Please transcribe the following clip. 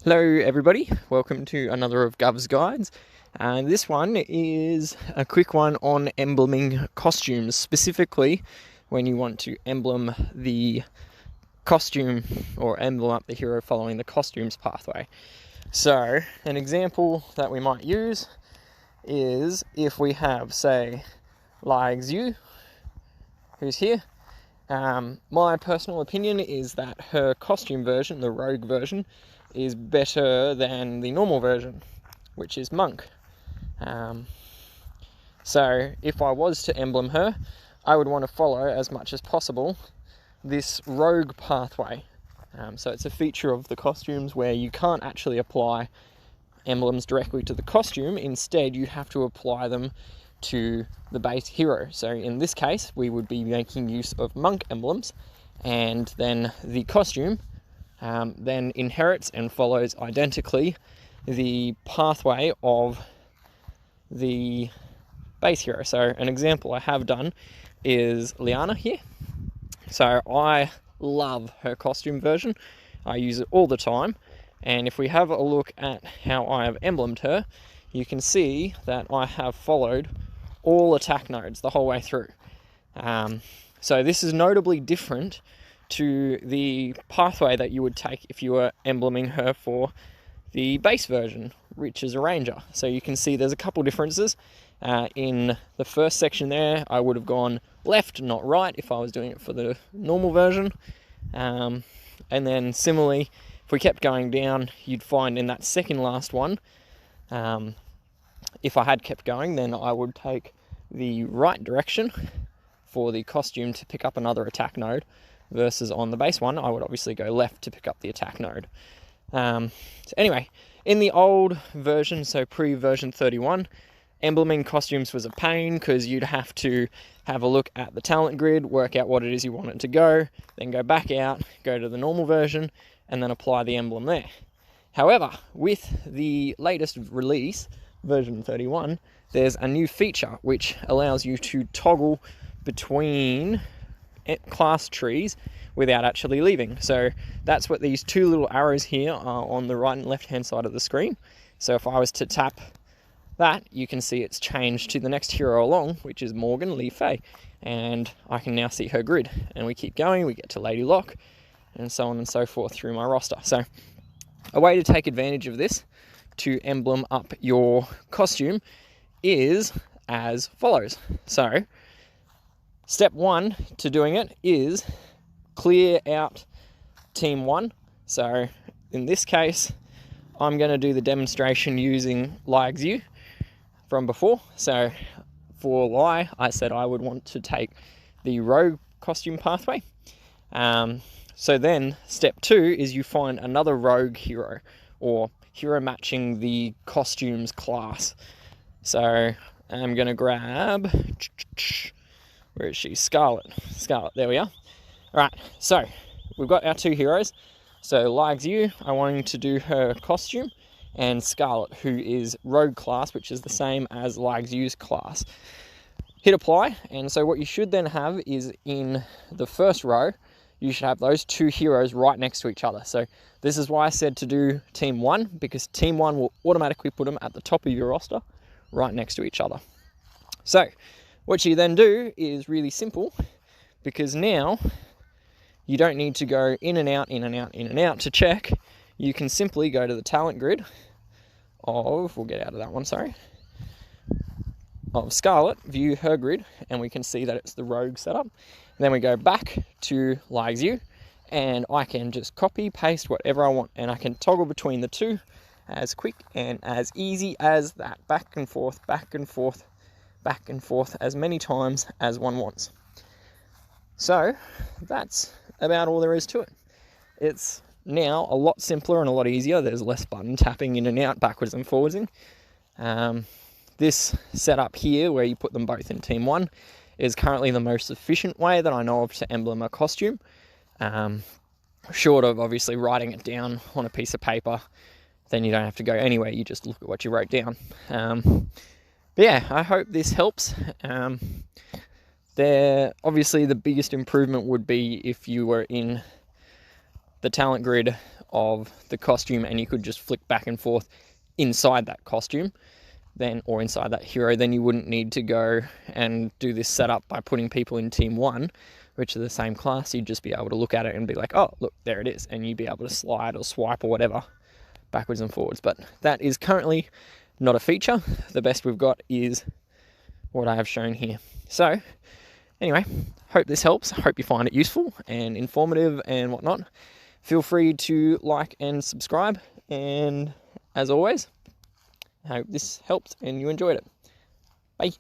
Hello everybody, welcome to another of Guvs guides. This one is a quick one on emblemming costumes, specifically when you want to emblem the costume or emblem up the hero following the costumes pathway. So an example that we might use is if we have, say, Yu, who's here. My personal opinion is that her costume version, the rogue version, is better than the normal version, which is monk. So if I was to emblem her, I would want to follow as much as possible this rogue pathway. So it's a feature of the costumes where you can't actually apply emblems directly to the costume. Instead, you have to apply them to the base hero. So in this case, we would be making use of monk emblems, and then the costume then inherits and follows identically the pathway of the base hero. So an example I have done is Liana here. So I love her costume version. I use it all the time. And if we have a look at how I have emblemed her, you can see that I have followed all attack nodes the whole way through. So this is notably different to the pathway that you would take if you were emblemming her for the base version, which is a ranger. So you can see there's a couple differences. In the first section there, I would have gone left, not right, if I was doing it for the normal version. And then similarly, if we kept going down, you'd find in that second last one, if I had kept going, then I would take the right direction for the costume to pick up another attack node, versus on the base one, I would obviously go left to pick up the attack node. So anyway, in the old version, so pre-version 31, emblemming costumes was a pain because you'd have to have a look at the talent grid, work out what it is you want it to go, then go back out, go to the normal version, and then apply the emblem there. However, with the latest release, version 31, there's a new feature which allows you to toggle between class trees without actually leaving. So that's what these two little arrows here are on the right and left hand side of the screen. So if I was to tap that, you can see it's changed to the next hero along, which is Morgan Lee Fay, and I can now see her grid. And we keep going, we get to Lady Locke, and so on and so forth through my roster. So a way to take advantage of this to emblem up your costume is as follows. So step one to doing it is clear out team one. So in this case, I'm going to do the demonstration using Yu from before. So for Lai, I said I would want to take the rogue costume pathway. So then step two is you find another rogue hero, or hero matching the costumes class. So I'm going to grab, where is she? Scarlet, there we are. All right, so we've got our two heroes. So Yu, I'm wanting to do her costume, and Scarlet, who is rogue class, which is the same as Yu's class. Hit apply, and so what you should then have is in the first row, you should have those two heroes right next to each other. So this is why I said to do team one, because team one will automatically put them at the top of your roster, right next to each other. So what you then do is really simple, because now you don't need to go in and out, in and out, in and out to check. You can simply go to the talent grid of, we'll get out of that one, sorry, of Scarlet, view her grid, and we can see that it's the rogue setup. Then we go back to Yu, and I can just copy, paste whatever I want, and I can toggle between the two as quick and as easy as that. Back and forth, back and forth, back and forth as many times as one wants. So that's about all there is to it. It's now a lot simpler and a lot easier. There's less button tapping in and out, backwards and forwardsing. This setup here, where you put them both in team one, is currently the most efficient way that I know of to emblem a costume. Short of obviously writing it down on a piece of paper, then you don't have to go anywhere, you just look at what you wrote down. But yeah, I hope this helps. Obviously the biggest improvement would be if you were in the talent grid of the costume and you could just flick back and forth inside that costume, then, or inside that hero, then you wouldn't need to go and do this setup by putting people in team 1, which are the same class. You'd just be able to look at it and be like, oh, look, there it is. And you'd be able to slide or swipe or whatever backwards and forwards. But that is currently not a feature. The best we've got is what I have shown here. So anyway, hope this helps. Hope you find it useful and informative and whatnot. Feel free to like and subscribe. And as always, I hope this helped and you enjoyed it. Bye.